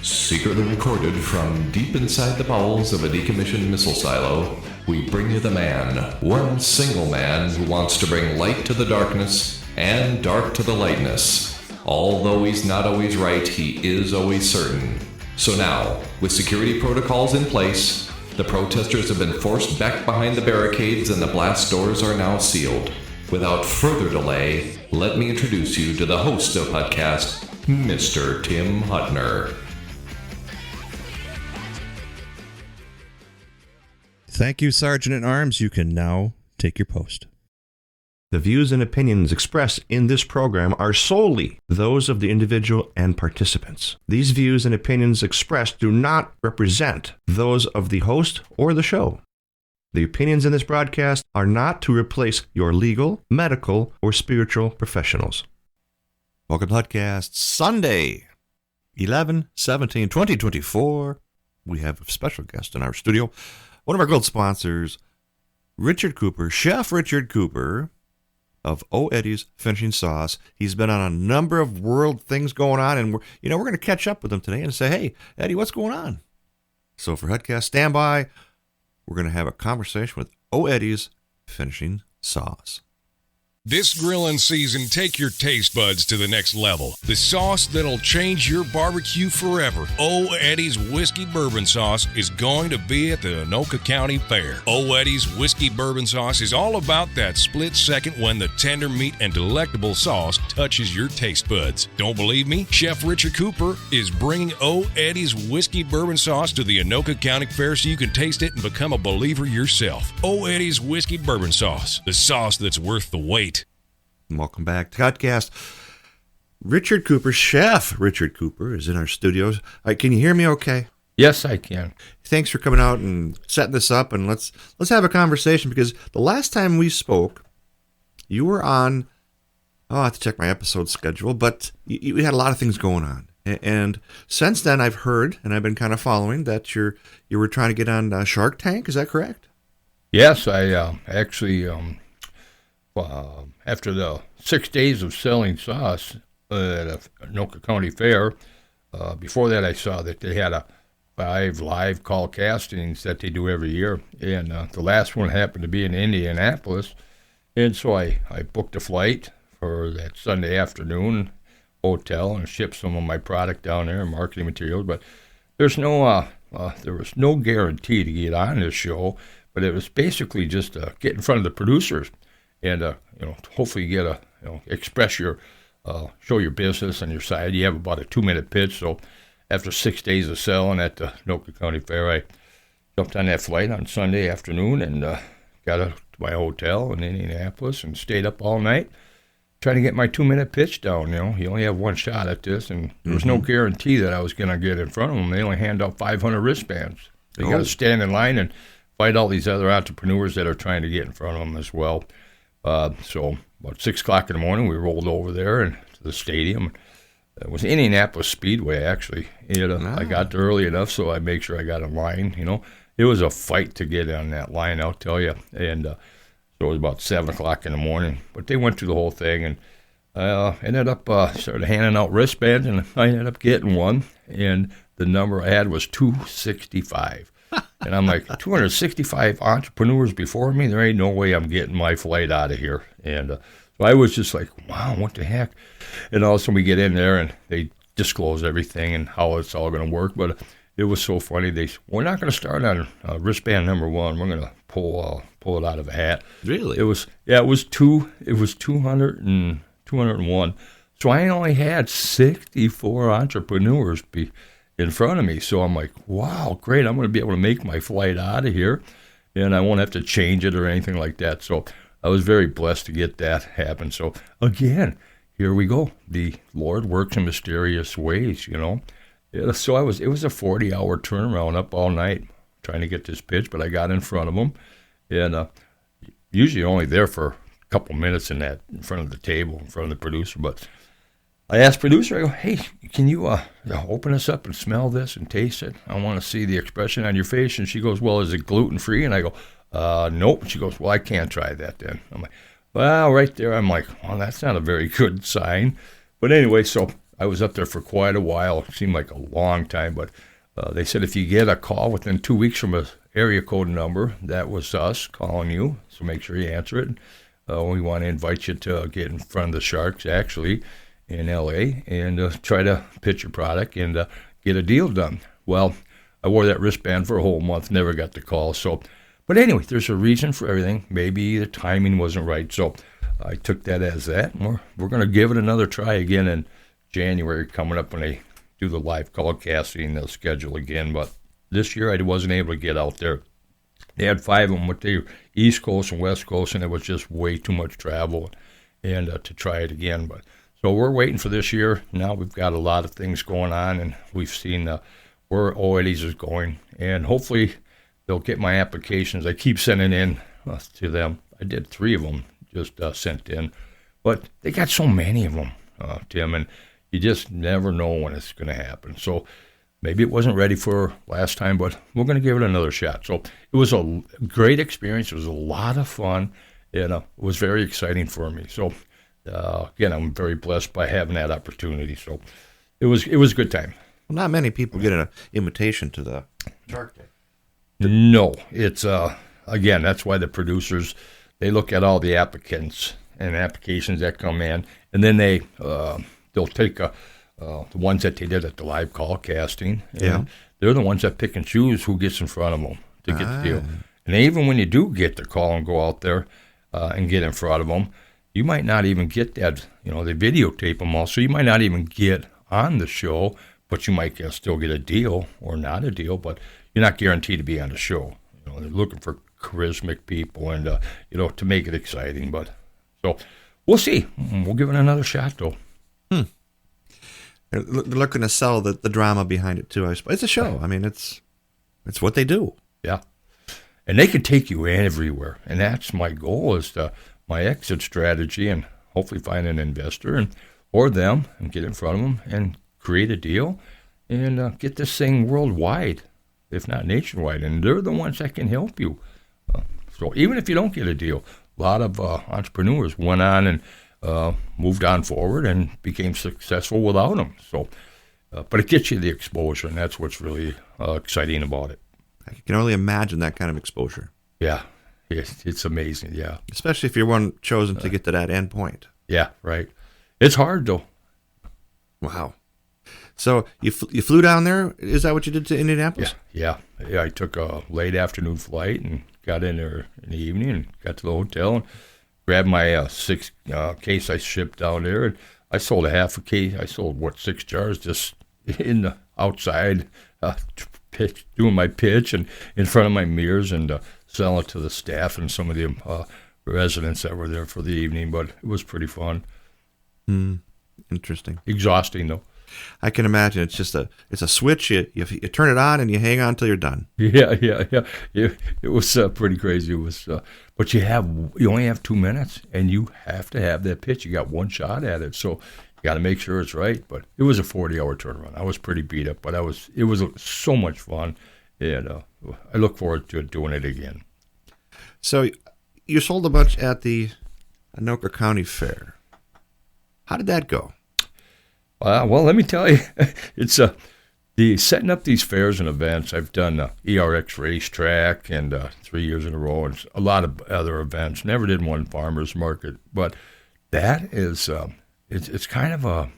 Secretly recorded from deep inside the bowels of a decommissioned missile silo, we bring you the man, one single man who wants to bring light to the darkness and dark to the lightness. Although he's not always right, he is always certain. So now, with security protocols in place, the protesters have been forced back behind the barricades and the blast doors are now sealed. Without further delay, let me introduce you to the host of Hutcast, Mr. Tim Hutner. Thank you, Sergeant at Arms. You can now take your post. The views and opinions expressed in this program are solely those of the individual and participants. These views and opinions expressed do not represent those of the host or the show. The opinions in this broadcast are not to replace your legal, medical, or spiritual professionals. Welcome to Hutcast Sunday, 11/17/2024. We have a special guest in our studio. One of our gold sponsors, Richard Cooper, Chef Richard Cooper of O. Eddie's Finishing Sauce. He's been on a number of world things going on, and we're going to catch up with him today and say, hey, Eddie, what's going on? So for Hutcast, stand by. We're going to have a conversation with O. Eddie's Finishing Sauce. This grilling season, take your taste buds to the next level. The sauce that'll change your barbecue forever. O. Eddie's Whiskey Bourbon Sauce is going to be at the Anoka County Fair. O. Eddie's Whiskey Bourbon Sauce is all about that split second when the tender meat and delectable sauce touches your taste buds. Don't believe me? Chef Richard Cooper is bringing O. Eddie's Whiskey Bourbon Sauce to the Anoka County Fair so you can taste it and become a believer yourself. O. Eddie's Whiskey Bourbon Sauce, the sauce that's worth the wait. Welcome back to Hutcast. Richard Cooper, Chef Richard Cooper, is in our studios. Can you hear me okay? Yes, I can. Thanks for coming out and setting this up, and let's have a conversation, because the last time we spoke, you were on, I have to check my episode schedule, but you had a lot of things going on. And since then, I've heard, and I've been kind of following, that you were trying to get on Shark Tank. Is that correct? Yes, I actually... after the 6 days of selling sauce at Anoka County Fair, before that I saw that they had 5 live call castings that they do every year, and the last one happened to be in Indianapolis, and so I booked a flight for that Sunday afternoon hotel and shipped some of my product down there, marketing materials, but there was no guarantee to get on this show, but it was basically just get in front of the producers and hopefully get express your show your business and your side. You have about a 2-minute pitch. So after 6 days of selling at the Anoka County Fair, I jumped on that flight on Sunday afternoon and got to my hotel in Indianapolis and stayed up all night trying to get my 2-minute pitch down. You only have one shot at this, and there was no guarantee that I was going to get in front of them. They only hand out 500 wristbands. They got to stand in line and fight all these other entrepreneurs that are trying to get in front of them as well. So about 6 o'clock in the morning, we rolled over there and to the stadium. It was Indianapolis Speedway, actually. I got there early enough, so I made sure I got in line. It was a fight to get on that line, I'll tell you. And so it was about 7 o'clock in the morning. But they went through the whole thing and ended up started handing out wristbands, and I ended up getting one. And the number I had was 265. And I'm like, 265 entrepreneurs before me? There ain't no way I'm getting my flight out of here. And so I was just like, wow, what the heck? And all of a sudden we get in there and they disclose everything and how it's all going to work. But it was so funny. They said, we're not going to start on wristband number 1. We're going to pull it out of a hat. Really? It was 201. So I only had 64 entrepreneurs in front of me. So I'm like, wow, great. I'm going to be able to make my flight out of here, and I won't have to change it or anything like that. So I was very blessed to get that happen. So again, here we go. The Lord works in mysterious ways, So it was a 40-hour turnaround up all night trying to get this pitch, but I got in front of them, and usually only there for a couple minutes in front of the table, in front of the producer, but I asked producer, I go, hey, can you open us up and smell this and taste it? I want to see the expression on your face. And she goes, well, is it gluten-free? And I go, Nope. She goes, well, I can't try that then. I'm like, well, right there, I'm like, well, that's not a very good sign. But anyway, so I was up there for quite a while. It seemed like a long time, but they said if you get a call within 2 weeks from a area code number, that was us calling you, so make sure you answer it. We want to invite you to get in front of the Sharks, actually, in L.A., and try to pitch your product and get a deal done. Well, I wore that wristband for a whole month, never got the call. So, but anyway, there's a reason for everything. Maybe the timing wasn't right, so I took that as that. We're going to give it another try again in January, coming up when they do the live call casting. They'll schedule again, but this year I wasn't able to get out there. They had 5 of them with the East Coast and West Coast, and it was just way too much travel and to try it again. But so we're waiting for this year. Now we've got a lot of things going on, and we've seen where Oeddy's is going, and hopefully they'll get my applications. I keep sending in to them. I did 3 of them, just sent in. But they got so many of them, Tim, and you just never know when it's going to happen. So maybe it wasn't ready for last time, but we're going to give it another shot. So it was a great experience. It was a lot of fun, and it was very exciting for me. So, again, I'm very blessed by having that opportunity. So it was a good time. Well, not many people get an invitation to the Shark Tank. No, it's again, that's why the producers, they look at all the applicants and applications that come in, and then they'll take the ones that they did at the live call casting. And they're the ones that pick and choose who gets in front of them to get the deal. And even when you do get the call and go out there and get in front of them, you might not even get that. They videotape them all, so you might not even get on the show, but you might still get a deal or not a deal, but you're not guaranteed to be on the show. They're looking for charismatic people and, to make it exciting. But so we'll see. We'll give it another shot, though. They're looking to sell the drama behind it, too, I suppose. It's a show. I mean, it's what they do. Yeah. And they can take you everywhere. And that's my goal, is my exit strategy, and hopefully find an investor or them and get in front of them and create a deal and get this thing worldwide, if not nationwide. And they're the ones that can help you. So even if you don't get a deal, a lot of entrepreneurs went on and moved on forward and became successful without them. So, but it gets you the exposure, and that's what's really exciting about it. I can only imagine that kind of exposure. Yeah, it's amazing, yeah. Especially if you're one chosen to get to that end point. Yeah, right. It's hard, though. Wow. So you flew down there? Is that what you did to Indianapolis? Yeah. I took a late afternoon flight and got in there in the evening and got to the hotel and grabbed my 6 case I shipped down there. And I sold a half a case. I sold, 6 jars just in the outside, doing my pitch and in front of my mirrors and selling it to the staff and some of the residents that were there for the evening. But it was pretty fun. Interesting. Exhausting, though. I can imagine. It's just it's a switch. You turn it on and you hang on until you're done. Yeah. It was pretty crazy. It was, but you only have 2 minutes, and you have to have that pitch. You got one shot at it, so you got to make sure it's right. But it was a 40-hour turnaround. I was pretty beat up, but it was so much fun, and I look forward to doing it again. So you sold a bunch at the Anoka County Fair. How did that go? Well, let me tell you, it's the setting up these fairs and events. I've done ERX racetrack and 3 years in a row, and a lot of other events. Never did one farmers market, but that is it's kind of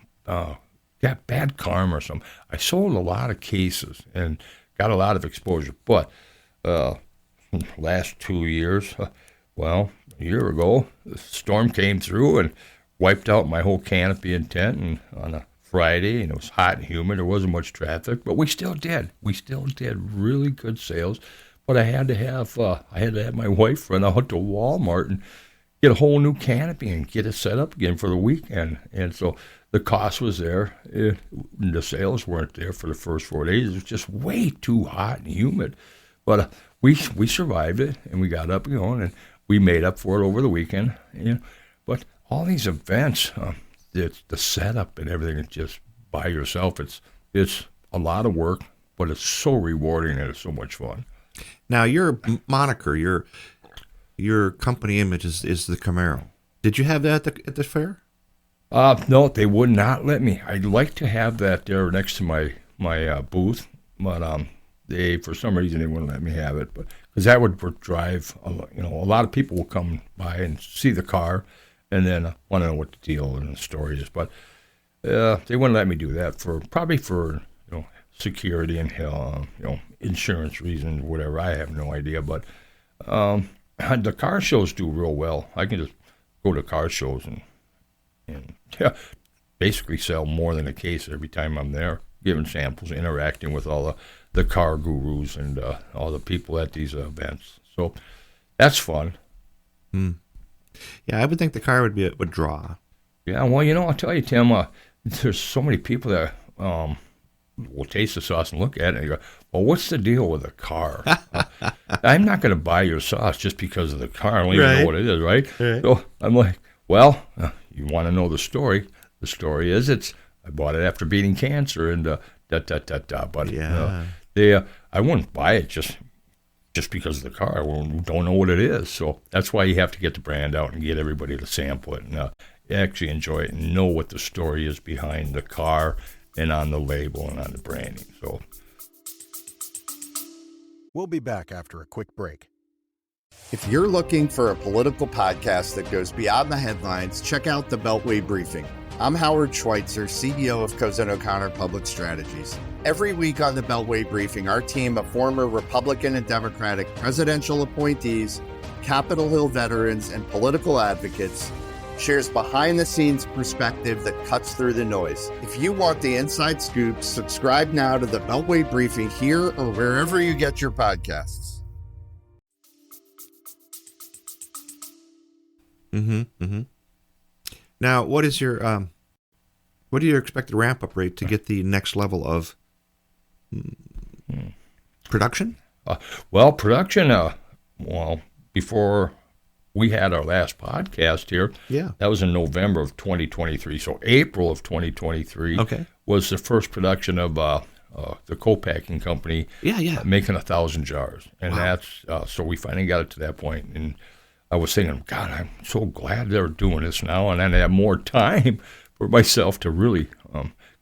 got bad karma or something. I sold a lot of cases and got a lot of exposure, but last 2 years, a year ago, the storm came through and wiped out my whole canopy and tent, and on a Friday, and it was hot and humid. There wasn't much traffic, but we still did. We still did really good sales. But I had to have my wife run out to Walmart and get a whole new canopy and get it set up again for the weekend. And so the cost was there. The sales weren't there for the first 4 days. It was just way too hot and humid. But we survived it, and we got up and going, and we made up for it over the weekend. But all these events, it's the setup and everything. It's just by yourself. It's a lot of work, but it's so rewarding and it's so much fun. Now, your moniker, your company image is the Camaro. Did you have that at the fair? No, they would not let me. I'd like to have that there next to my booth, but they, for some reason, they wouldn't let me have it. But because that would drive, a lot of people will come by and see the car, and then want to know what the deal and the story is. But they wouldn't let me do that probably for security and insurance reasons, whatever. I have no idea. But the car shows do real well. I can just go to car shows and basically sell more than a case every time I'm there, giving samples, interacting with all the car gurus and all the people at these events. So that's fun. Yeah, I would think the car would draw. Yeah, well, I'll tell you, Tim, there's so many people that will taste the sauce and look at it and go, well, what's the deal with the car? I'm not going to buy your sauce just because of the car. I don't even know what it is, right? So I'm like, well, you want to know the story. The story is I bought it after beating cancer and But I wouldn't buy it just because of the car. I don't know what it is. So that's why you have to get the brand out and get everybody to sample it and actually enjoy it and know what the story is behind the car and on the label and on the branding. So we'll be back after a quick break. If you're looking for a political podcast that goes beyond the headlines, check out the Beltway Briefing. I'm Howard Schweitzer, CEO of Cozen O'Connor Public Strategies. Every week on the Beltway Briefing, our team of former Republican and Democratic presidential appointees, Capitol Hill veterans, and political advocates shares behind-the-scenes perspective that cuts through the noise. If you want the inside scoop, subscribe now to the Beltway Briefing here or wherever you get your podcasts. Now, what is your expected ramp-up rate to get the next level of production? Production, before we had our last podcast here, that was in November of 2023. So April of 2023 was the first production of the co-packing company making 1,000 jars. And that's, so we finally got it to that point. And I was thinking, God, I'm so glad they're doing this now, and then I have more time for myself to really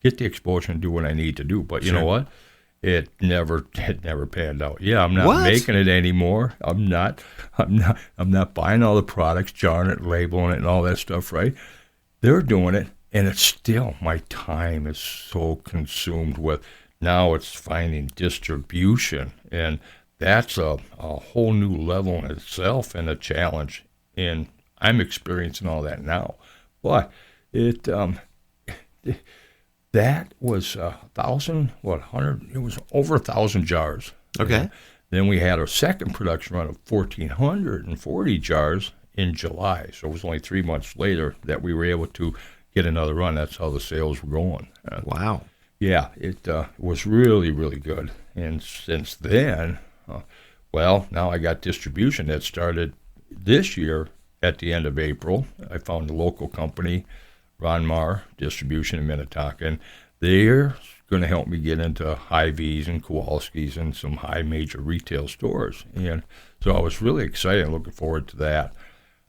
get the exposure and do what I need to do. But you know what? It never panned out. Yeah, I'm not making it anymore. I'm not buying all the products, jarring it, labeling it, and all that stuff. Right? They're doing it, and it's still my time is so consumed with. Now it's finding distribution and. That's a whole new level in itself and a challenge, and I'm experiencing all that now. But that was 1,000, it was over 1,000 jars. Okay. Then we had our second production run of 1,440 jars in July, so it was only 3 months later that we were able to get another run. That's how the sales were going. Wow. Yeah, it was really, really good, and since then... now I got distribution that started this year at the end of April. I found a local company, Ron Marr Distribution in Minnetonka, and they're going to help me get into Hy-Vees and Kowalski's and some high major retail stores. And so I was really excited and looking forward to that.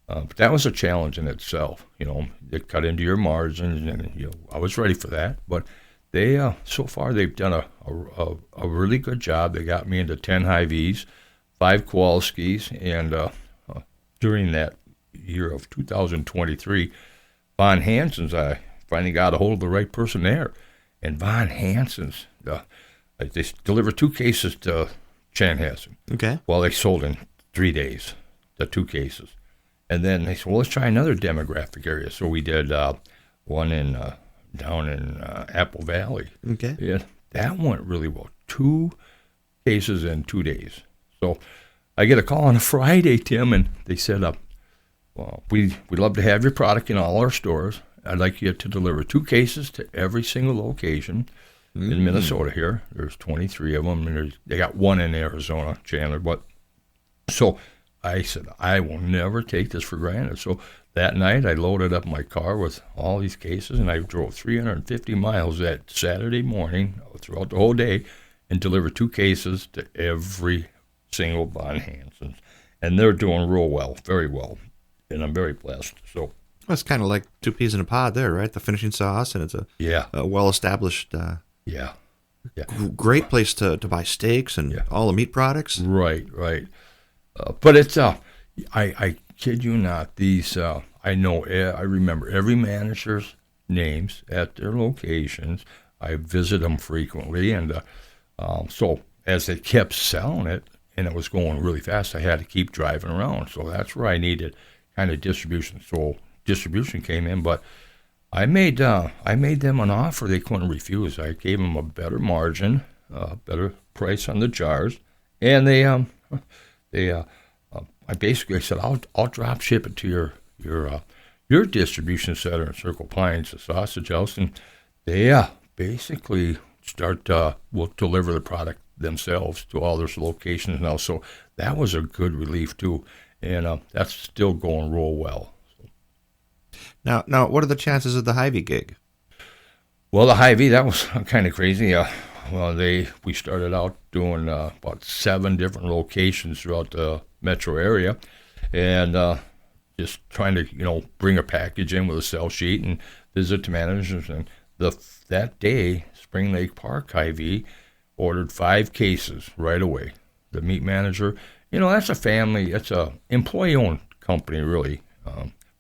But that was a challenge in itself. It cut into your margins, and I was ready for that. But they so far they've done a really good job. They got me into 10 Hy-Vees, 5 Kowalski's, and during that year of 2023, Von Hansen's, I finally got a hold of the right person there. And Von Hansen's, they delivered 2 cases to Chanhassen. Okay. Well, they sold in 3 days, the 2 cases. And then they said, well, let's try another demographic area. So we did one down in Apple Valley. Okay. Yeah, that went really well. 2 cases in 2 days. So I get a call on a Friday, Tim, and they said, well, we'd love to have your product in all our stores. I'd like you to deliver 2 cases to every single location in Minnesota here. There's 23 of them, and they got 1 in Arizona, Chandler. But so I said, I will never take this for granted. So that night, I loaded up my car with all these cases, and I drove 350 miles that Saturday morning throughout the whole day and delivered 2 cases to every single bond Hansens, and they're doing real well, very well, and I'm very blessed. So Well, it's kind of like two peas in a pod there, right? The finishing sauce, and it's a well-established, yeah, great place to buy steaks and all the meat products. right. But it's I kid you not. These I remember every manager's names at their locations. I visit them frequently, and so as they kept selling it, and it was going really fast, I had to keep driving around. So that's where I needed kind of distribution. So distribution came in, but I made them an offer they couldn't refuse. I gave them a better margin, better price on the jars, and I basically said I'll drop ship it to your distribution center in Circle Pines, the sausage house, and they basically will deliver the product themselves to all their locations now. So that was a good relief too, and that's still going real well. Now, what are the chances of the Hy-Vee gig? Well, the Hy-Vee, that was kind of crazy. We started out doing about 7 different locations throughout the metro area, and just trying to bring a package in with a sell sheet and visit the managers. And that day, Spring Lake Park Hy-Vee ordered 5 cases right away. The meat manager, that's a family, it's a employee-owned company really,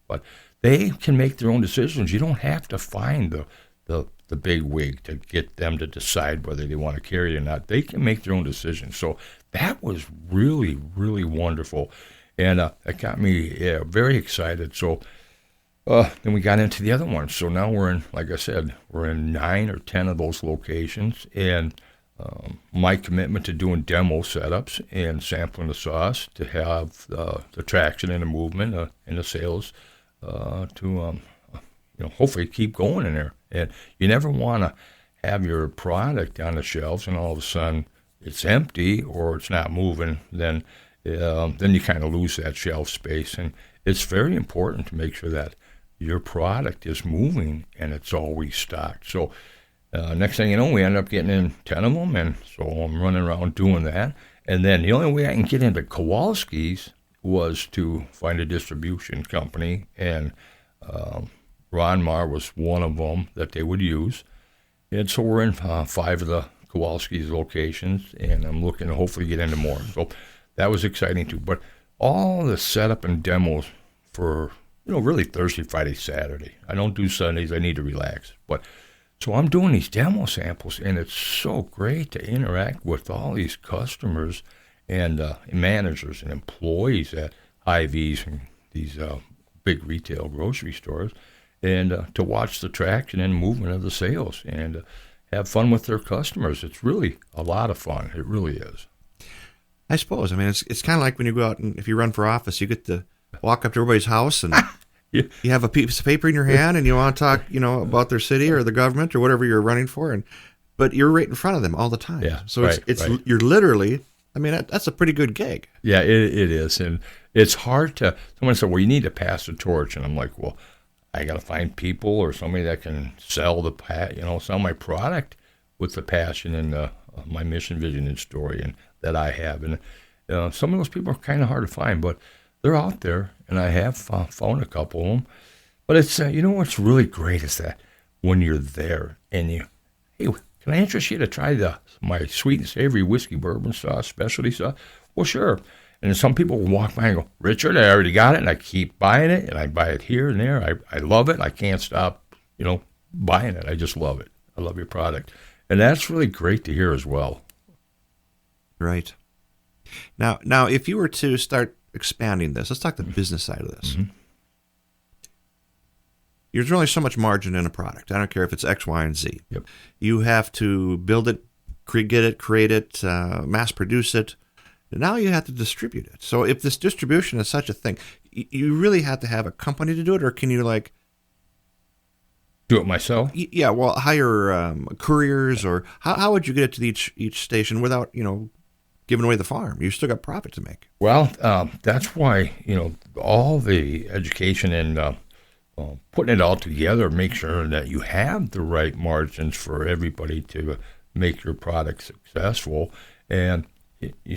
but they can make their own decisions. You don't have to find the big wig to get them to decide whether they want to carry it or not. They can make their own decisions. So that was really, really wonderful. And that got me very excited. So then we got into the other ones. So now like I said, we're in 9 or 10 of those locations. And my commitment to doing demo setups and sampling the sauce to have the traction and the movement and the sales to hopefully keep going in there. And you never want to have your product on the shelves and all of a sudden it's empty or it's not moving. Then you kind of lose that shelf space. And it's very important to make sure that your product is moving and it's always stocked. So next thing you know, we end up getting in 10 of them, and so I'm running around doing that. And then the only way I can get into Kowalski's was to find a distribution company, and Ron Marr was one of them that they would use. And so we're in 5 of the Kowalski's locations, and I'm looking to hopefully get into more. So that was exciting too. But all the setup and demos for, really Thursday, Friday, Saturday. I don't do Sundays. I need to relax. But so I'm doing these demo samples, and it's so great to interact with all these customers and managers and employees at Hy-Vee's and these big retail grocery stores, and to watch the traction and movement of the sales and have fun with their customers. It's really a lot of fun. It really is. I suppose. I mean, it's kind of like when you go out and if you run for office, you get to walk up to everybody's house and you have a piece of paper in your hand and you want to talk, about their city or the government or whatever you're running for, but you're right in front of them all the time. Yeah, so right, it's you're literally. I mean, that's a pretty good gig. Yeah, it is, and it's hard to. Someone said, "Well, you need to pass the torch," and I'm like, "Well, I got to find people or somebody that can sell sell my product with the passion and my mission, vision, and story, and that I have." And some of those people are kind of hard to find, but they're out there, and I have found a couple of them. But it's what's really great is that when you're there and hey, can I interest you to try my sweet and savory whiskey bourbon sauce, specialty sauce? Well, sure. And some people will walk by and go, "Richard, I already got it," and I keep buying it, and I buy it here and there. I love it. I can't stop, buying it. I just love it. I love your product. And that's really great to hear as well. Right. Now, if you were to start expanding this, let's talk the business side of this. Mm-hmm. There's only so much margin in a product. I don't care if it's X, Y, and Z. Yep. You have to build it, get it, create it, mass produce it. Now you have to distribute it. So if this distribution is such a thing, you really have to have a company to do it, or can you do it myself? Yeah, well, hire couriers, or how would you get it to each station without giving away the farm? You still got profit to make. Well, that's why all the education and putting it all together, make sure that you have the right margins for everybody to make your product successful. And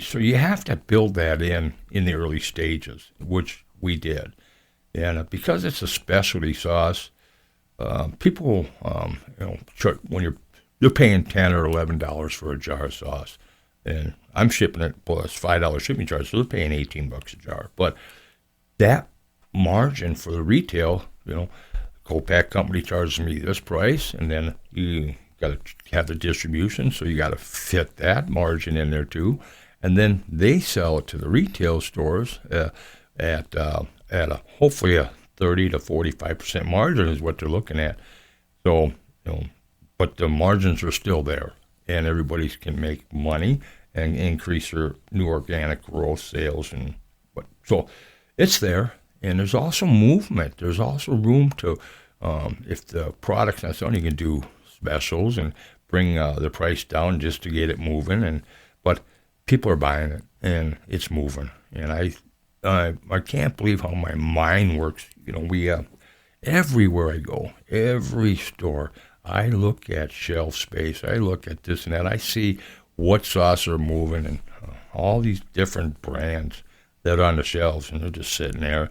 So you have to build that in the early stages, which we did. And because it's a specialty sauce, people, when you're paying $10 or $11 for a jar of sauce, and I'm shipping it plus $5 shipping charge, so they're paying $18 a jar. But that margin for the retail, co-pack company charges me this price, and then you got to have the distribution, so you got to fit that margin in there too, and then they sell it to the retail stores at hopefully a 30 to 45% margin is what they're looking at. So, but the margins are still there, and everybody can make money and increase their new organic growth sales, so it's there. And there's also movement. There's also room to, if the product's not selling, you can do specials and bring the price down just to get it moving. But people are buying it, and it's moving. And I can't believe how my mind works. We everywhere I go, every store, I look at shelf space. I look at this and that. I see what sauce are moving and all these different brands that are on the shelves, and they're just sitting there.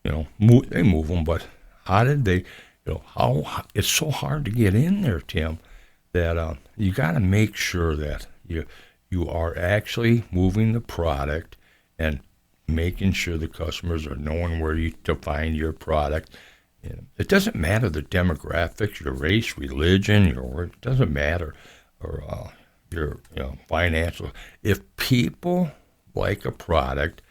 They move them, but how did they? How it's so hard to get in there, Tim, that you got to make sure that you are actually moving the product and making sure the customers are knowing where to find your product. It doesn't matter the demographics, your race, religion, it doesn't matter, or your financial. If people like a product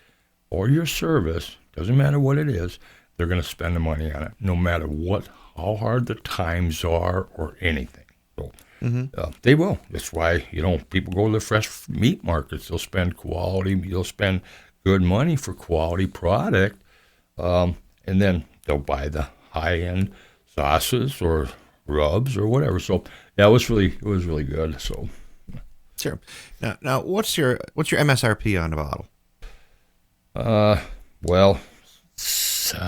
or your service, doesn't matter what it is, they're going to spend the money on it, no matter how hard the times are or anything. So they will. That's why people go to the fresh meat markets. They'll spend good money for quality product, and then they'll buy the high-end sauces or rubs or whatever. So yeah, it was really good. So sure. Now what's your MSRP on the bottle? Well,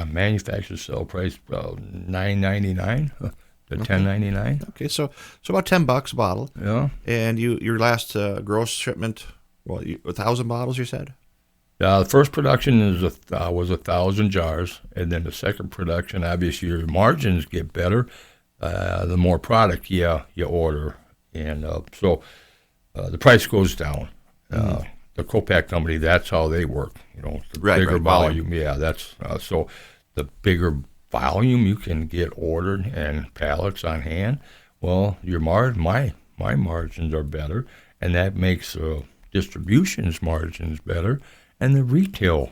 manufacturer sale price $9.99 to $10.99. Okay, so about $10 a bottle. Yeah. And your last gross shipment, 1,000 bottles, you said? The first production was 1,000 jars, and then the second production, obviously your margins get better the more product you order, and so the price goes down. The co-pack company, that's how they work. The bigger volume. Yeah, that's so the bigger volume you can get ordered and pallets on hand. Well, my margins are better, and that makes distribution's margins better, and the retail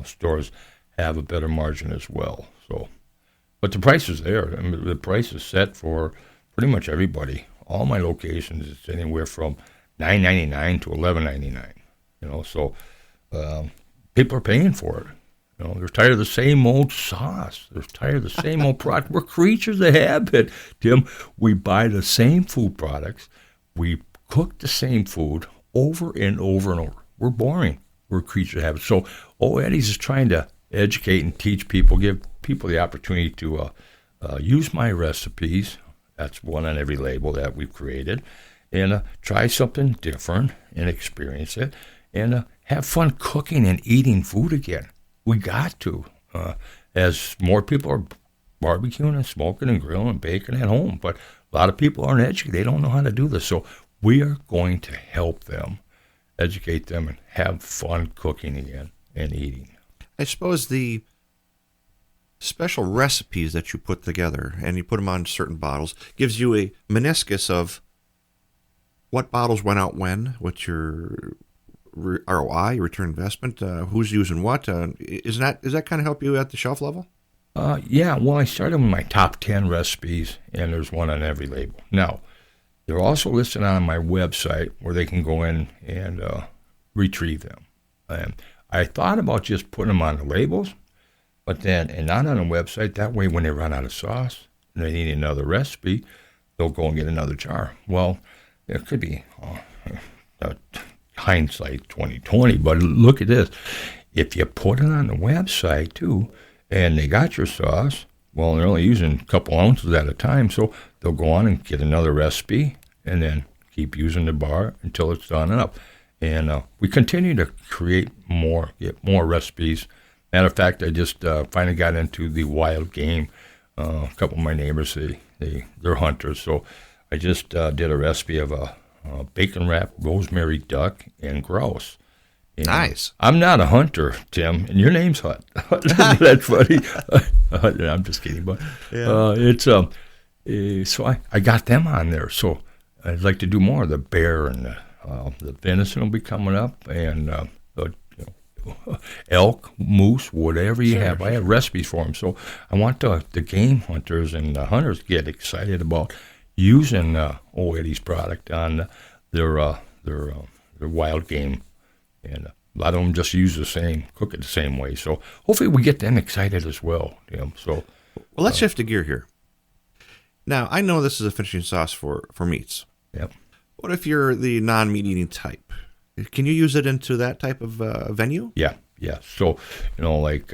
stores have a better margin as well. So, but the price is there. I mean, the price is set for pretty much everybody. All my locations, it's anywhere from $9.99 to $11.99. So people are paying for it. They're tired of the same old sauce. They're tired of the same old product. We're creatures of habit, Tim. We buy the same food products. We cook the same food over and over and over. We're boring. We're creatures of habit. So Eddie's is trying to educate and teach people, give people the opportunity to use my recipes. That's one on every label that we've created. And try something different and experience it, and have fun cooking and eating food again. We got to, as more people are barbecuing and smoking and grilling and baking at home. But a lot of people aren't educated. They don't know how to do this. So we are going to help them, educate them, and have fun cooking again and eating. I suppose the special recipes that you put together, and you put them on certain bottles, gives you a meniscus of what bottles went out when, what's your ROI, your return investment, who's using what. Does that kind of help you at the shelf level? Yeah, well, I started with my top 10 recipes, and there's one on every label. Now, they're also listed on my website where they can go in and retrieve them. And I thought about just putting them on the labels, but then, and not on the website, that way when they run out of sauce and they need another recipe, they'll go and get another jar. Well, it could be hindsight 2020, but look at this. If you put it on the website too, and they got your sauce, well, they're only using a couple ounces at a time, so they'll go on and get another recipe and then keep using the bar until it's done up. And we continue to get more recipes. Matter of fact, I just finally got into the wild game. A couple of my neighbors, they're hunters, so I just did a recipe of a bacon wrapped rosemary duck and grouse. And Nice. I'm not a hunter, Tim, and your name's Hut. That's funny. I'm just kidding, but so I got them on there. So I'd like to do more. The bear and the venison will be coming up, and the elk, moose, whatever you have. I have recipes for them. So I want the game hunters and the hunters to get excited about using Old Eddie's product on their wild game. And a lot of them just cook it the same way. So hopefully we get them excited as well. So, Well, let's shift the gear here. Now, I know this is a finishing sauce for meats. Yep. What if you're the non-meat eating type? Can you use it into that type of venue? Yeah. So, like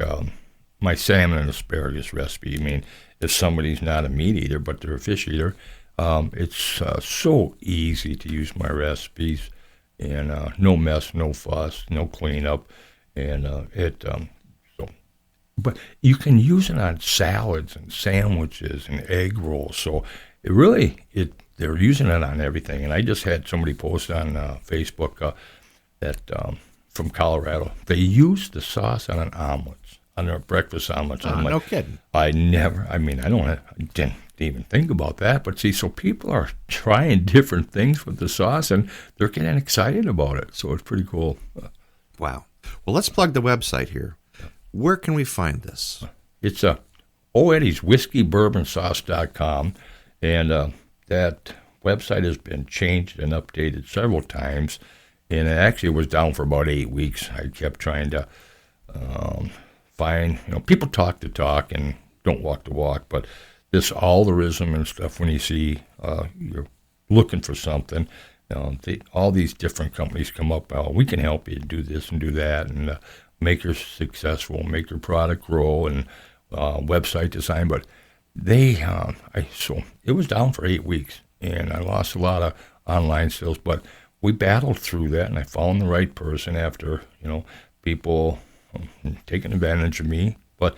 my salmon and asparagus recipe. I mean, if somebody's not a meat eater but they're a fish eater, it's so easy to use my recipes, and no mess, no fuss, no cleanup, and but you can use it on salads and sandwiches and egg rolls. So they're using it on everything. And I just had somebody post on Facebook that from Colorado, they use the sauce on their breakfast omelets. No kidding. I didn't even think about that. But see, so people are trying different things with the sauce, and they're getting excited about it. So it's pretty cool. Wow. Well, let's plug the website here. Where can we find this? It's Old Eddie's whiskeyBourbonSauce.com, and that website has been changed and updated several times, and it actually was down for about 8 weeks. I kept trying to find, people talk the talk and don't walk the walk, but this algorithm and stuff, when you see you're looking for something, all these different companies come up, we can help you do this and do that, and make her successful, make your product grow, and website design. But so it was down for 8 weeks, and I lost a lot of online sales. But we battled through that, and I found the right person after people taking advantage of me. But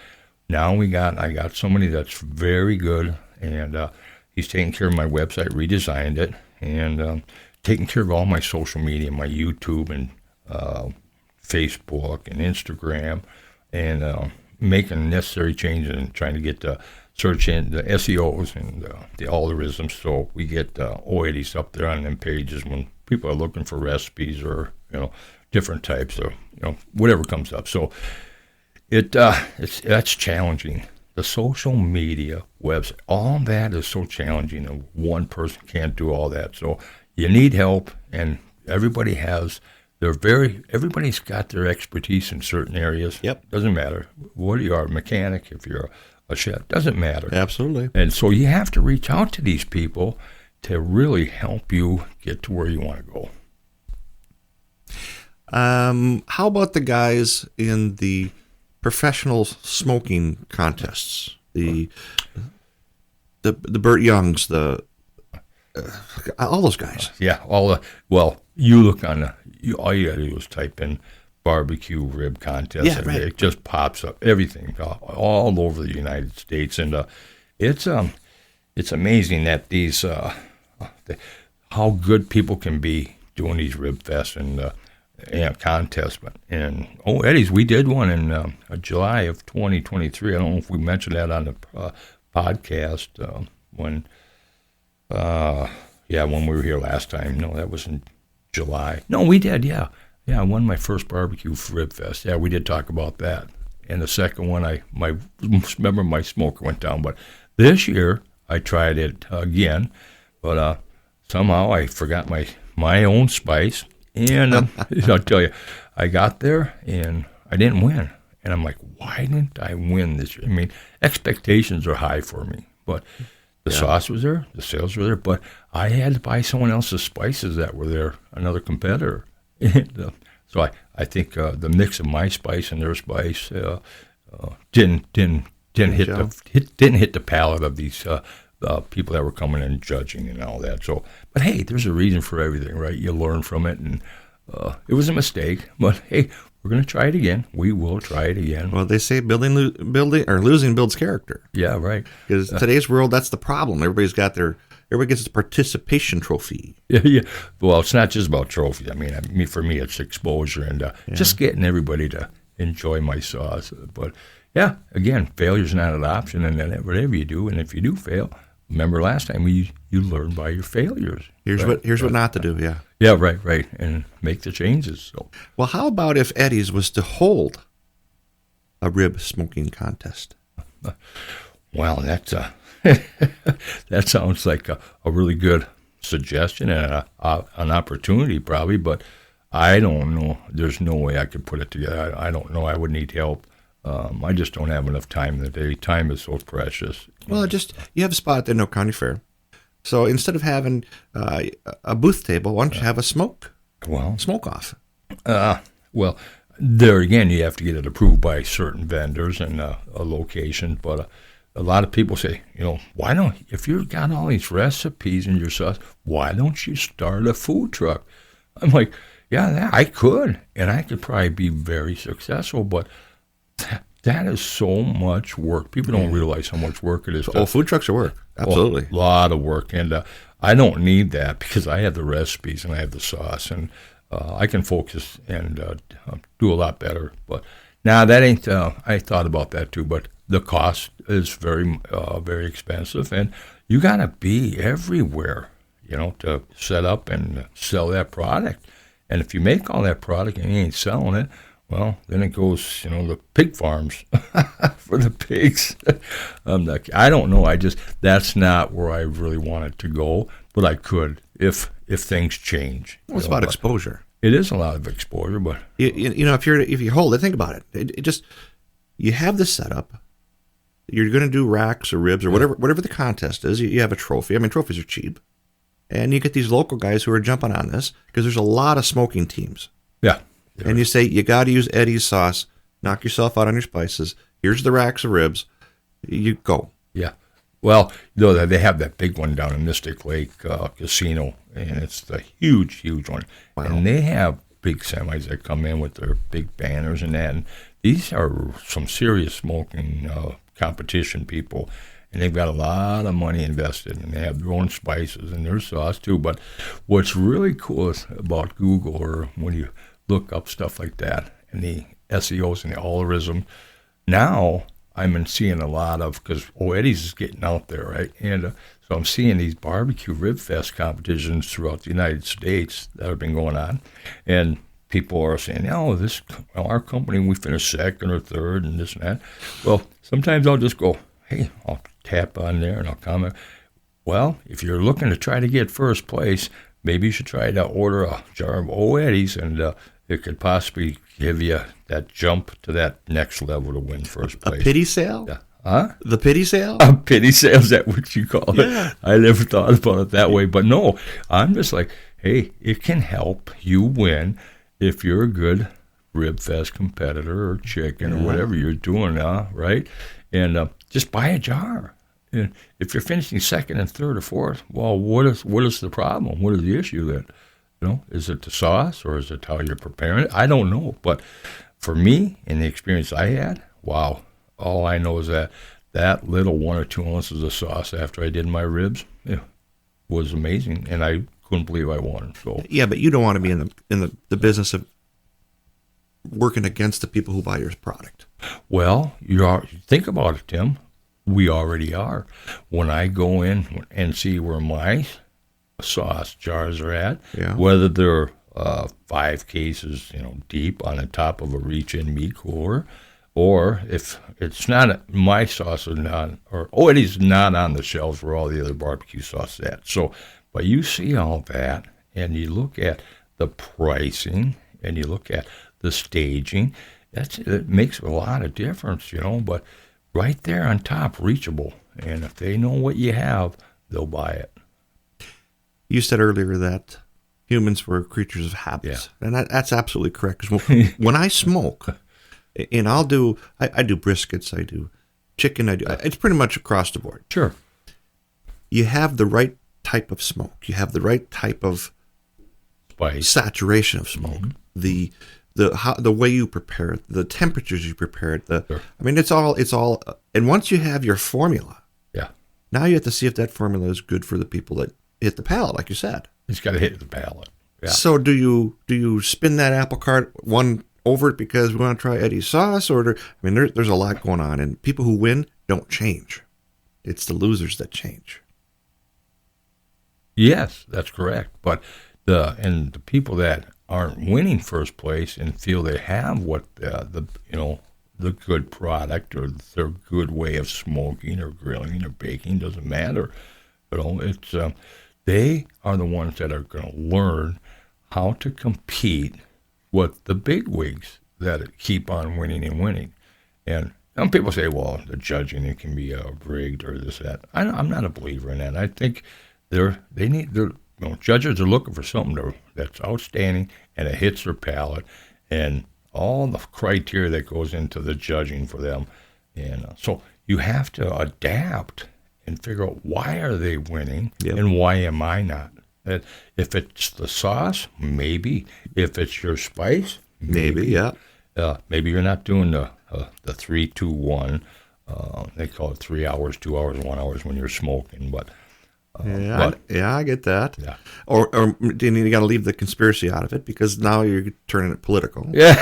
now I got somebody that's very good, and he's taking care of my website, redesigned it, and taking care of all my social media, my YouTube and Facebook and Instagram, and making necessary changes and trying to get the search in the SEOs and the algorithms, so we get Old Eddie's up there on them pages when people are looking for recipes or different types of whatever comes up. So that's challenging. The social media website, all that is so challenging, and one person can't do all that. So you need help, and everybody's got their expertise in certain areas. Yep. Doesn't matter what you are, a mechanic, if you're a chef, doesn't matter. Absolutely. And so you have to reach out to these people to really help you get to where you want to go. How about the guys in the professional smoking contests? The Burt Youngs, all those guys. Yeah, you look on all you gotta do is type in barbecue rib contest, Yeah, and right. it just pops up, everything, all over the United States, and it's amazing that these how good people can be doing these rib fests and contests. But in Old Eddie's, we did one in July of 2023. I don't know if we mentioned that on the podcast when we were here last time. No, that was in July. No, we did, yeah. Yeah, I won my first barbecue rib fest. Yeah, we did talk about that. And the second one, remember my smoker went down. But this year, I tried it again, but somehow I forgot my own spice. And I'll tell you, I got there, and I didn't win. And I'm like, why didn't I win this year? I mean, expectations are high for me, but the sauce was there, the sales were there, but I had to buy someone else's spices that were there, another competitor. And, so I think the mix of my spice and their spice didn't hit the palate of these people that were coming in and judging and all that. So, but hey, there's a reason for everything, right? You learn from it, and it was a mistake, but hey, we're going to try it again. We will try it again. Well, they say building or losing builds character. Yeah, right. Because today's world, that's the problem. Everybody gets a participation trophy. Yeah. Well, it's not just about trophies. I mean, for me, it's exposure and just getting everybody to enjoy my sauce. But yeah, again, failure's not an option, and then whatever you do, and if you do fail, remember last time you learn by your failures. Here's what not to do. Yeah. Yeah, right, and make the changes. So. Well, how about if Eddie's was to hold a rib smoking contest? Well, that's that sounds like a really good suggestion and an opportunity probably, but I don't know. There's no way I could put it together. I don't know. I would need help. I just don't have enough time in the day. Time is so precious. Well, you have a spot at the Anoka County Fair. So instead of having a booth table, why don't you have a smoke off? Well, there again, you have to get it approved by certain vendors and a location. But a lot of people say, why don't, if you've got all these recipes in your sauce, why don't you start a food truck? I'm like, yeah, I could, and I could probably be very successful, but that is so much work. People don't realize how much work it is. Food trucks are work. Absolutely. A lot of work. And I don't need that because I have the recipes and I have the sauce. And I can focus and do a lot better. But now that ain't, I thought about that too. But the cost is very, very expensive. And you got to be everywhere, to set up and sell that product. And if you make all that product and you ain't selling it, well, then it goes, the pig farms for the pigs. I don't know. That's not where I really wanted to go, but I could if things change. Well, it's about exposure. It is a lot of exposure, but if you hold it, think about it. It just, you have the setup. You're going to do racks or ribs or whatever the contest is. You have a trophy. I mean, trophies are cheap, and you get these local guys who are jumping on this because there's a lot of smoking teams. Yeah. And you say, you got to use Eddie's sauce. Knock yourself out on your spices. Here's the racks of ribs. You go. Yeah. Well, they have that big one down in Mystic Lake Casino, and it's the huge one. Wow. And they have big semis that come in with their big banners and that. And these are some serious smoking competition people, and they've got a lot of money invested, and they have their own spices and their sauce too. But what's really cool about Google, or when you look up stuff like that and the SEOs and the algorithm. Now I'm seeing a lot of, because Eddie's is getting out there, right? And so I'm seeing these barbecue rib fest competitions throughout the United States that have been going on. And people are saying, our company, we finished second or third and this and that. Well, sometimes I'll just go, hey, I'll tap on there and I'll comment. Well, if you're looking to try to get first place, maybe you should try to order a jar of Eddie's, and it could possibly give you that jump to that next level to win first place. A pity sale? Yeah. Huh? The pity sale? A pity sale, is that what you call it? I never thought about it that way. But no, I'm just like, hey, it can help you win if you're a good Rib Fest competitor or chicken or whatever you're doing now, right? And just buy a jar. And if you're finishing second and third or fourth, well, what is the problem? What is the issue then? Is it the sauce or is it how you're preparing it? I don't know. But for me, in the experience I had, wow, all I know is that little 1 or 2 ounces of sauce after I did my ribs was amazing, and I couldn't believe I won. So yeah, but you don't want to be in the business of working against the people who buy your product. Well, think about it, Tim. We already are. When I go in and see where my sauce jars are at, whether they're 5 cases, deep on the top of a reach-in meat cooler, or if it's not, my sauce is not, or Eddie's not on the shelves where all the other barbecue sauce is at. So, but you see all that, and you look at the pricing, and you look at the staging, it makes a lot of difference, but right there on top, reachable. And if they know what you have, they'll buy it. You said earlier that humans were creatures of habits, and that's absolutely correct. 'Cause when I smoke, and I do briskets, I do chicken, it's pretty much across the board. Sure. You have the right type of smoke. You have the right type of spice, saturation of smoke, the way you prepare it, the temperatures you prepare it. Sure. I mean, it's all. And once you have your formula, yeah, now you have to see if that formula is good for the people that hit the palate, like you said. it's got to hit the palate. Yeah. So do you spin that apple cart one over it because we want to try Eddie's sauce, or there's a lot going on, and people who win don't change. It's the losers that change. Yes, that's correct. But the people that aren't winning first place and feel they have what the good product or their good way of smoking or grilling or baking, doesn't matter. It's they are the ones that are going to learn how to compete with the big wigs that keep on winning and winning. And some people say, well, the judging, it can be rigged or this, that. I'm not a believer in that. I think judges are looking for something that's outstanding and it hits their palate and all the criteria that goes into the judging for them. And so you have to adapt and figure out why are they winning and why am I not. If it's the sauce, maybe. If it's your spice, maybe. Yeah. Maybe you're not doing the 3-2-1. They call it 3 hours, 2 hours, 1 hour when you're smoking. But I get that. Yeah. Or you got to leave the conspiracy out of it because now you're turning it political. Yeah.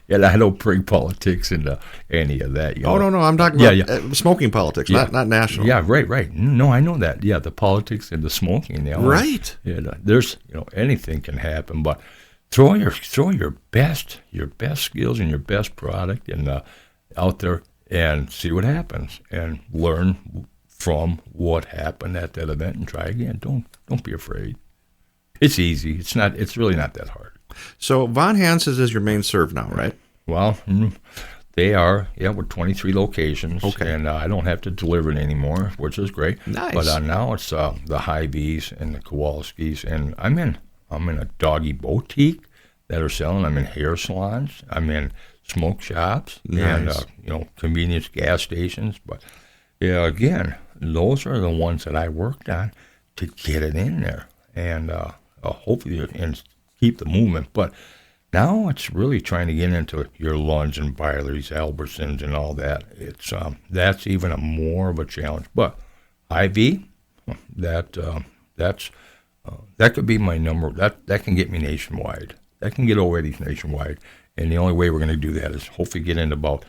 And I don't bring politics into any of that. No. I'm talking about smoking politics, not national. Yeah, right. No, I know that. Yeah, the politics and the smoking. Right. There's anything can happen, but throw your best skills and your best product and out there and see what happens and learn from what happened at that event and try again. Don't be afraid. It's easy. It's really not that hard. So Von Hansen's is your main serve now, right? Well, they are. Yeah, we're 23 locations. Okay. And I don't have to deliver it anymore, which is great. Nice. But now it's the Hy-Vees and the Kowalskis, and I'm in a doggy boutique that are selling. I'm in hair salons. I'm in smoke shops. Nice. And convenience gas stations. But yeah, again, those are the ones that I worked on to get it in there, and hopefully and keep the movement. But now it's really trying to get into your Lunds and Byler's, Albertsons, and all that. It's that's even more of a challenge. But Hy-Vee, that could be my number. That can get me nationwide. That can get Eddie's nationwide. And the only way we're going to do that is hopefully get into about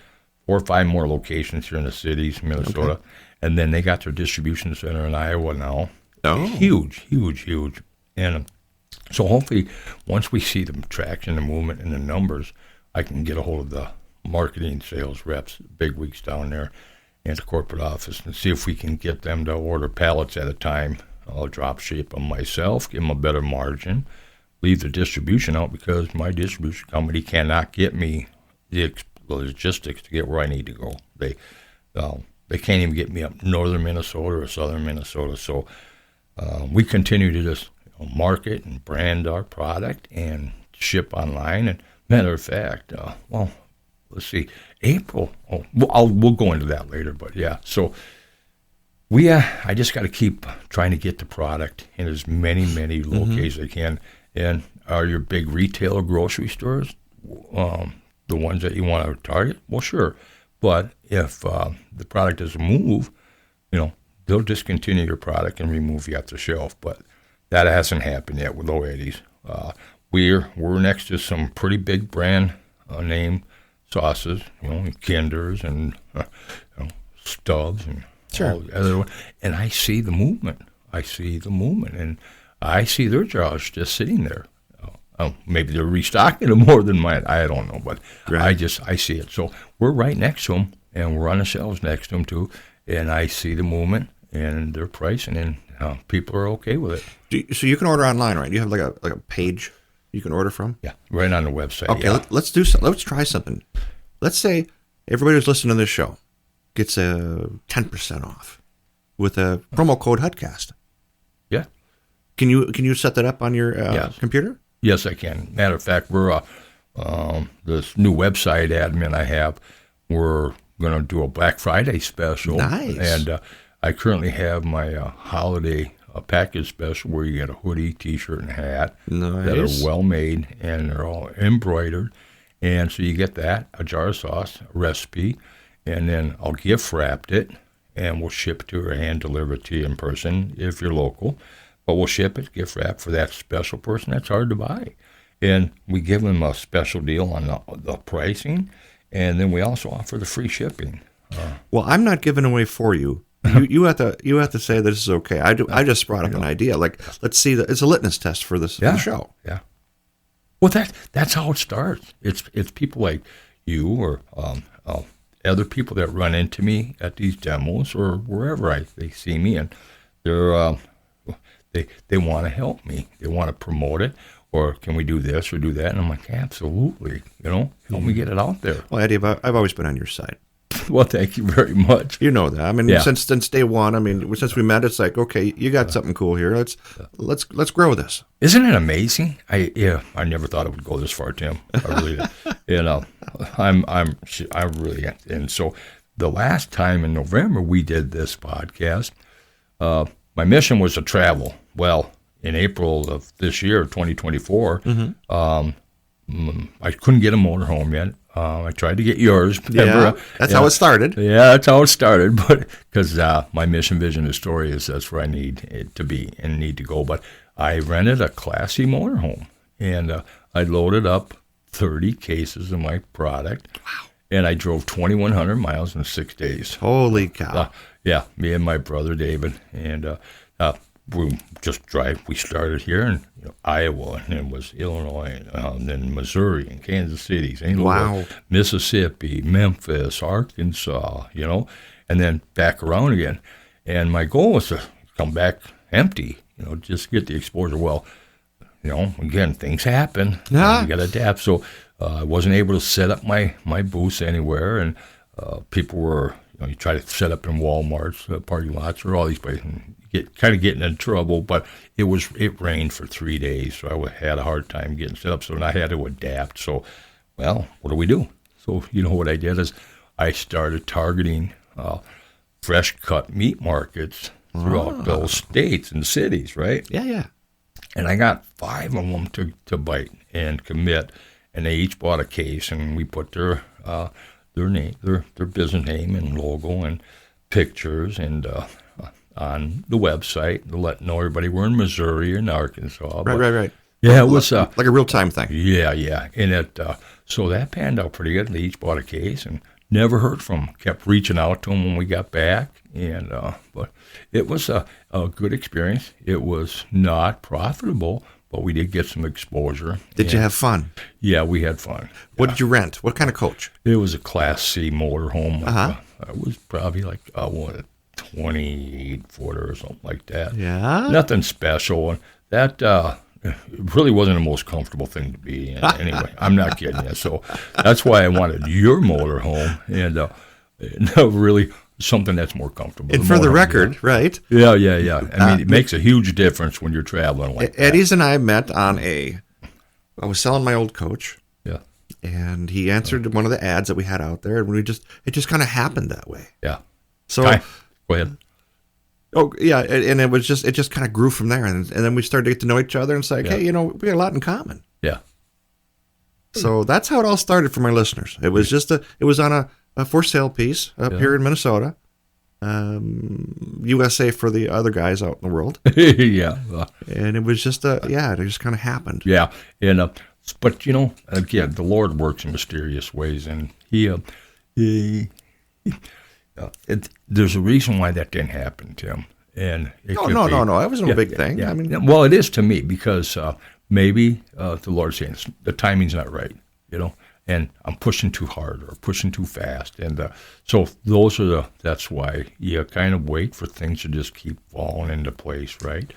4 or 5 more locations here in the cities, Minnesota. Okay. And then they got their distribution center in Iowa now. Oh. Huge. And so hopefully once we see the traction, the movement, and the numbers, I can get a hold of the marketing sales reps, big wigs down there, and the corporate office and see if we can get them to order pallets at a time. I'll drop ship them myself, give them a better margin, leave the distribution out because my distribution company cannot get me the logistics to get where I need to go. They can't even get me up northern Minnesota or southern Minnesota. So we continue to just market and brand our product and ship online. And matter of fact, let's see, April. We'll go into that later. But yeah, so I just got to keep trying to get the product in as many locations as I can. And are your big retailer grocery stores the ones that you want to target? Well, sure. But if the product doesn't move, they'll discontinue your product and remove you off the shelf. But that hasn't happened yet with Eddie's. We're next to some pretty big brand name sauces, Kinders and Stubbs and all the other ones. And I see the movement. And I see their jars just sitting there. Maybe they're restocking it more than mine. I don't know, but right. I see it. So we're right next to them, and we're on the shelves next to them too. And I see the movement and their pricing, and people are okay with it. So you can order online, right? You have like a page you can order from? Yeah, right on the website. Okay, yeah. Let's do something. Let's try something. Let's say everybody who's listening to this show gets a 10% off with a promo code HUDcast. Yeah. Can you set that up on your computer? Yes, I can. Matter of fact, we're this new website admin I have. We're going to do a Black Friday special. Nice. And I currently have my holiday a package special where you get a hoodie, T-shirt, and hat Nice. that are well made, and they're all embroidered. And so you get that, a jar of sauce, a recipe, and then I'll gift wrap it, and we'll ship it to her, hand deliver it to you in person if you're local. But we'll ship it, gift wrap for that special person that's hard to buy. And we give them a special deal on the pricing, and then we also offer the free shipping. Well, I'm not giving away for you. You have to say this is okay. I just brought up an idea. Like, let's see it's a litmus test for this for the show. Yeah. Well, that's how it starts. It's people like you or other people that run into me at these demos or wherever they see me, and they're they want to help me. They want to promote it, or can we do this or do that? And I'm like, absolutely. Help me get it out there. Well, Eddie, I've always been on your side. Well, thank you very much. You know that. I mean, since day one. I mean, since we met, it's like, okay, you got something cool here. Let's grow this. Isn't it amazing? I never thought it would go this far, Tim. I really did. I really, and so the last time in November we did this podcast, my mission was to travel. Well, in April of this year, 2024, I couldn't get a motorhome yet. I tried to get yours. Yeah, that's how it started. Yeah, that's how it started. But because my mission, vision, and story is that's where I need it to be and need to go. But I rented a Class C motorhome, and I loaded up 30 cases of my product. Wow. And I drove 2,100 miles in 6 days. Holy cow. Yeah, me and my brother David. And we just drive. We started here in Iowa, and it was Illinois, then Missouri, and Kansas City, St. Louis, Mississippi, Memphis, Arkansas, and then back around again. And my goal was to come back empty, just get the exposure. Well, again, things happen. You got to adapt. So I wasn't able to set up my booths anywhere, and people were, you try to set up in Walmart's parking lots or all these places, and getting in trouble. But it rained for 3 days, so I had a hard time getting set up. So I had to adapt. So, well, what do we do? So what I did is I started targeting fresh cut meat markets throughout those states and cities, right? Yeah. And I got 5 of them to bite and commit, and they each bought a case, and we put their name, their business name and logo and pictures and on the website to let know everybody we're in Missouri and Arkansas. Right. Yeah, it was like a real time thing. Yeah, and it so that panned out pretty good. They each bought a case and never heard from them. Kept reaching out to them when we got back, and but it was a good experience. It was not profitable, but we did get some exposure. Did you have fun? Yeah, we had fun. What did you rent? What kind of coach? It was a Class C motorhome. It was probably like 28-footer or something like that. Yeah. Nothing special. And that it really wasn't the most comfortable thing to be in. Anyway, I'm not kidding you. So that's why I wanted your motorhome, and really something that's more comfortable. And for the record, right? Yeah. I mean, it makes a huge difference when you're traveling like that. Eddie's and I met on I was selling my old coach. Yeah. And he answered one of the ads that we had out there, and it just kind of happened that way. Yeah. So go ahead. Oh yeah, and it just kind of grew from there, and then we started to get to know each other, and it's like, hey, we got a lot in common. Yeah. So that's how it all started for my listeners. It was it was on a for sale piece up here in Minnesota, USA for the other guys out in the world. Yeah. And it was just it just kind of happened. Yeah, and but again, the Lord works in mysterious ways, and there's a reason why that didn't happen, Tim. And no, that wasn't a big thing. Yeah. I mean, well, it is to me because maybe the Lord's saying the timing's not right, and I'm pushing too hard or pushing too fast, and so that's why you kind of wait for things to just keep falling into place, right?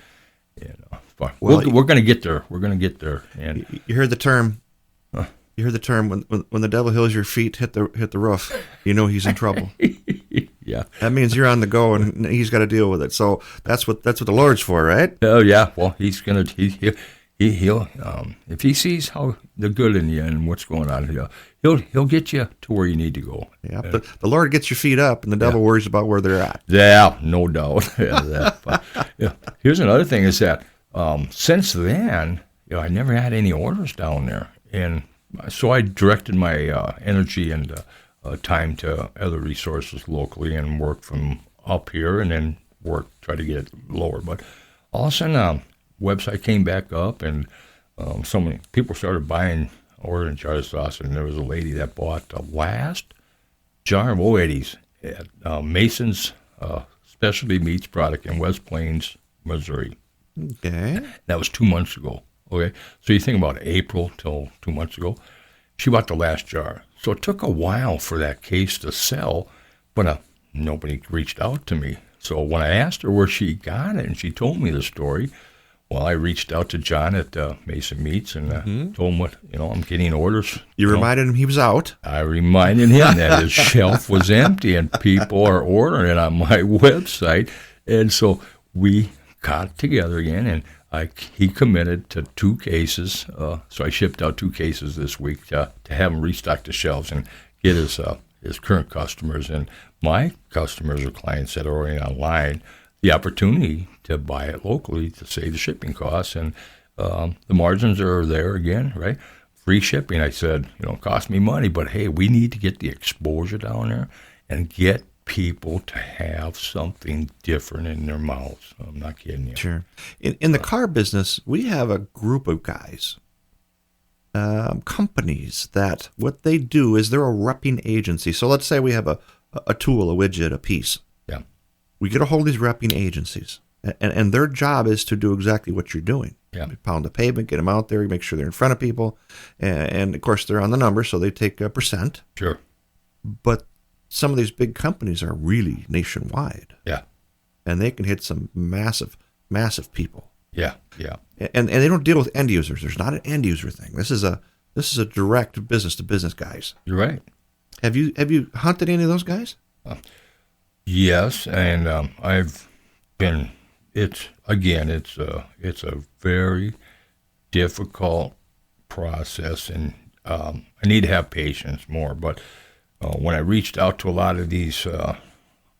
And but we're going to get there. We're going to get there. And you heard the term. You heard the term when the devil heals your feet, hit the roof. He's in trouble. Yeah, that means you're on the go, and he's got to deal with it. So that's what the Lord's for, right? Oh yeah. Well, he's gonna he'll if he sees how the good in you and what's going on, he'll get you to where you need to go. Yeah, the Lord gets your feet up, and the devil worries about where they're at. Yeah, no doubt. Yeah, Yeah. Here's another thing is that since then, I never had any orders down there. And so I directed my energy and time to other resources locally and worked from up here and then try to get it lower. But all of a sudden, website came back up and so many people started ordering jars of sauce. And there was a lady that bought the last jar of Eddie's at Mason's Specialty Meats product in West Plains, Missouri. Okay. That was 2 months ago. Okay. So you think about April till 2 months ago. She bought the last jar. So it took a while for that case to sell, but nobody reached out to me. So when I asked her where she got it, and she told me the story, well, I reached out to John at Mason Meats and told him what, I'm getting orders. You reminded him he was out. I reminded him that his shelf was empty and people are ordering it on my website. And so we got together again, and he committed to 2 cases. So I shipped out 2 cases this week to have him restock the shelves and get his current customers and my customers or clients that are ordering online the opportunity to buy it locally to save the shipping costs. And the margins are there again, right? Free shipping, I said, it cost me money, but hey, we need to get the exposure down there and get people to have something different in their mouths. I'm not kidding you. Sure. In the car business, we have a group of guys, companies that what they do is they're a repping agency. So let's say we have a tool, a widget, a piece. Yeah. We get a hold of these repping agencies, and their job is to do exactly what you're doing. Yeah. Pound the pavement, get them out there, make sure they're in front of people. And of course, they're on the number, so they take a percent. Sure. But some of these big companies are really nationwide. Yeah. And they can hit some massive, massive people. Yeah. Yeah. And they don't deal with end users. There's not an end user thing. This is a direct business to business guys. You're right. Have you hunted any of those guys? Yes, and I've been. It's a very difficult process, and I need to have patience more. But when I reached out to a lot of these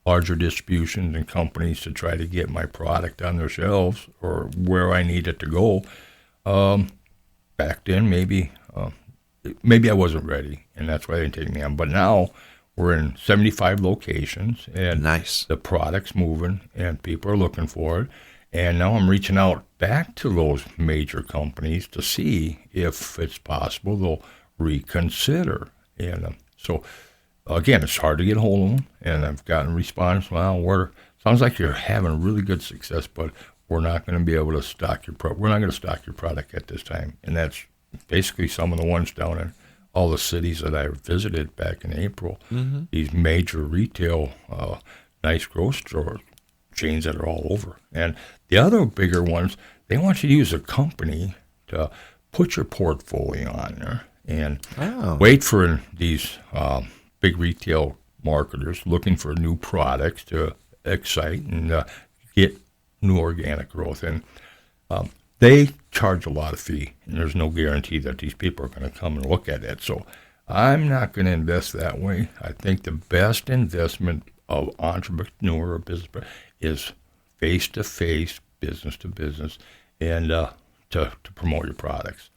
larger distributions and companies to try to get my product on their shelves or where I need it to go, back then maybe I wasn't ready, and that's why they didn't take me on. But now we're in 75 locations, and nice. The product's moving, and people are looking for it. And now I'm reaching out back to those major companies to see if it's possible they'll reconsider. And so, again, it's hard to get a hold of them, and I've gotten response. Well, sounds like you're having really good success, but we're not going to be able to stock your product. We're not going to stock your product at this time. And that's basically some of the ones down in all the cities that I visited back in April. Mm-hmm. These major retail, nice grocery store chains that are all over. And the other bigger ones, they want you to use a company to put your portfolio on there and wait for these big retail marketers looking for new products to excite and get new organic growth. And they charge a lot of fee, and there's no guarantee that these people are going to come and look at it. So I'm not going to invest that way. I think the best investment of entrepreneur or business is face-to-face, business-to-business, and to promote your products.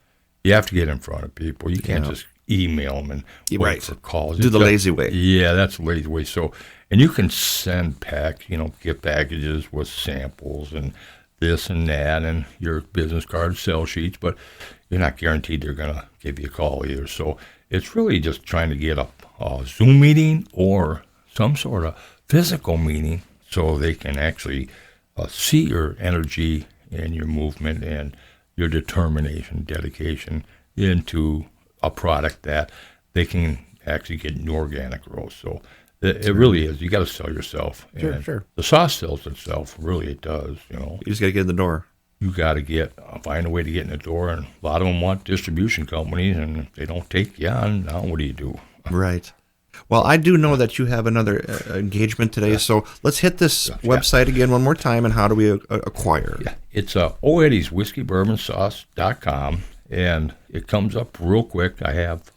You have to get in front of people. You can't just email them and wait for calls. Do the lazy way. Yeah, that's the lazy way. So, and you can send gift packages with samples and this and that and your business card, sell sheets, but you're not guaranteed they're going to give you a call either. So it's really just trying to get a Zoom meeting or some sort of physical meeting so they can actually see your energy and your movement and your determination, dedication into a product that they can actually get new organic growth. So it really is. You got to sell yourself. Sure. The sauce sells itself. Really, it does. You just got to get in the door. You got to find a way to get in the door. And a lot of them want distribution companies, and if they don't take you on, now what do you do? Right. Well, I do know that you have another engagement today, so let's hit this website again one more time, and how do we acquire? Yeah, it's oeddyswhiskybourbonsauce.com, and it comes up real quick. I have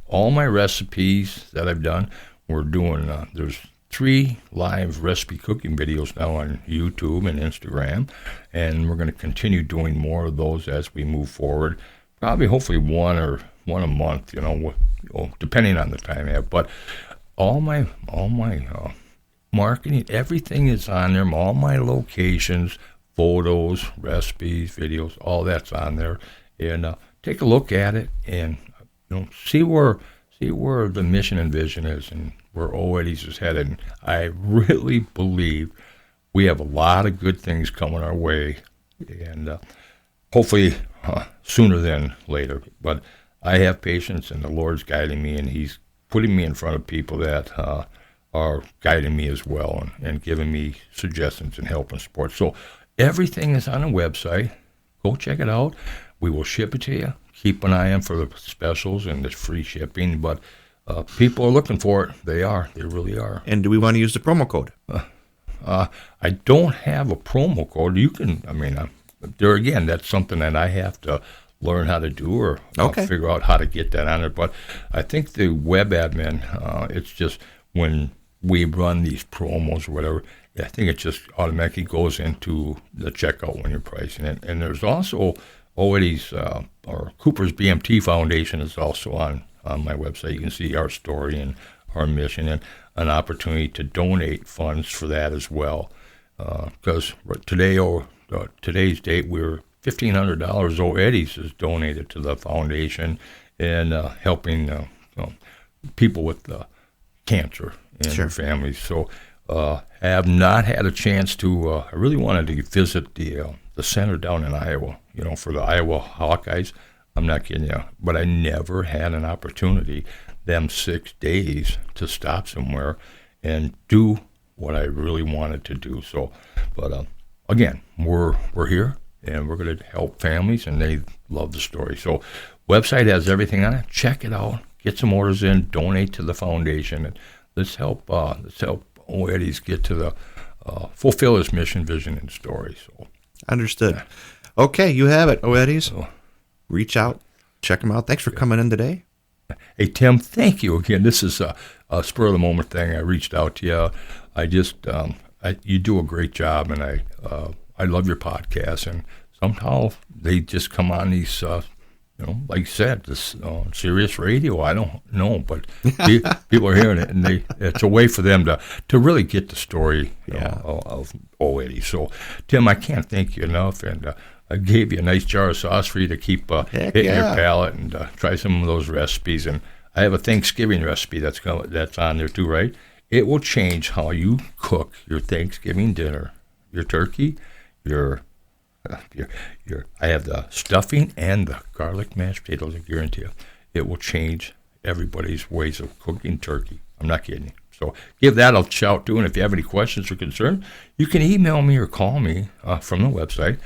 all my recipes that I've done. We're doing, there's 3 live recipe cooking videos now on YouTube and Instagram, and we're going to continue doing more of those as we move forward. Probably, hopefully, one a month, depending on the time I have. But all my marketing, everything is on there. All my locations, photos, recipes, videos, all that's on there. And take a look at it, and see where the mission and vision is, and where O Eddie's is headed. And I really believe we have a lot of good things coming our way, and hopefully sooner than later. But I have patience, and the Lord's guiding me, and He's putting me in front of people that are guiding me as well, and giving me suggestions and help and support. So everything is on the website. Go check it out. We will ship it to you. Keep an eye on for the specials and the free shipping. But people are looking for it. They are. They really are. And do we want to use the promo code? I don't have a promo code. You can, there again, that's something that I have to learn how to do, or figure out how to get that on there. But I think the web admin, it's just when we run these promos or whatever, I think it just automatically goes into the checkout when you're pricing it. And there's also Eddie's or Cooper's BMT Foundation is also on my website. You can see our story and our mission, and an opportunity to donate funds for that as well. Because today's date, we're $1,500 O Eddie's is donated to the foundation, and helping people with cancer and their families. So have not had a chance to. I really wanted to visit the center down in Iowa. For the Iowa Hawkeyes. I'm not kidding you, but I never had an opportunity them 6 days to stop somewhere and do what I really wanted to do. So, but again, we're here, and we're going to help families, and they love the story. So, website has everything on it. Check it out. Get some orders in. Donate to the foundation, and let's help O Eddie's get to the fulfill his mission, vision, and story. So, understood. Okay, you have it, O Eddie's. Reach out, check them out. Thanks for coming in today. Hey, Tim, thank you again. This is a spur of the moment thing. I reached out to you. I just, you do a great job, and I love your podcast. And somehow they just come on these, like you said, this Sirius radio. I don't know, but people are hearing it, and it's a way for them to really get the story of O Eddie. So, Tim, I can't thank you enough, and I gave you a nice jar of sauce for you to keep hitting your palate, and try some of those recipes. And I have a Thanksgiving recipe that's on there too, right? It will change how you cook your Thanksgiving dinner, your turkey, your I have the stuffing and the garlic mashed potatoes. I guarantee you, it will change everybody's ways of cooking turkey. I'm not kidding you. So give that a shout too. And if you have any questions or concerns, you can email me or call me from the website,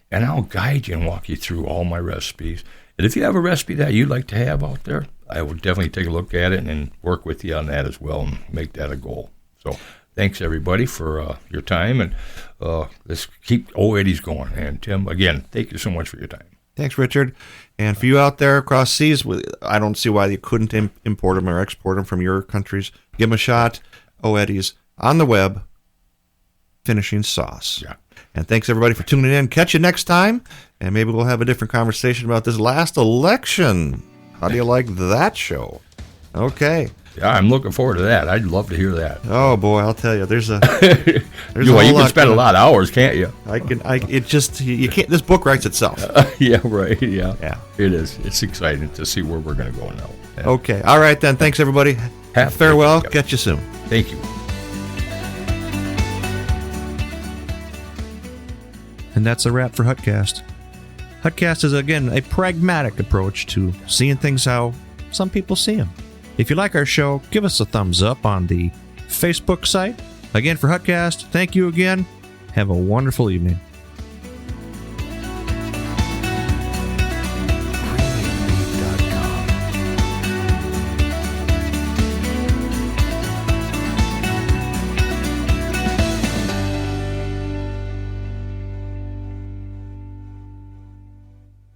and I'll guide you and walk you through all my recipes. And if you have a recipe that you'd like to have out there, I will definitely take a look at it and work with you on that as well, and make that a goal. So thanks, everybody, for your time, and let's keep O Eddie's going. And Tim, again, thank you so much for your time. Thanks, Richard. And for you out there across seas, I don't see why you couldn't import them or export them from your countries. Give them a shot. O Eddie's on the web, finishing sauce. Yeah. And thanks, everybody, for tuning in. Catch you next time, and maybe we'll have a different conversation about this last election. How do you like that show? Okay. Yeah, I'm looking forward to that. I'd love to hear that. Oh boy, I'll tell you, there's a you can spend a lot of hours, can't you? You can't. This book writes itself. Yeah, right. Yeah. It is. It's exciting to see where we're going to go now. Yeah. Okay. All right then. Thanks, everybody. Farewell. Catch you soon. Thank you. And that's a wrap for Hutcast. Hutcast is, again, a pragmatic approach to seeing things how some people see them. If you like our show, give us a thumbs up on the Facebook site. Again, for Hutcast, thank you again. Have a wonderful evening.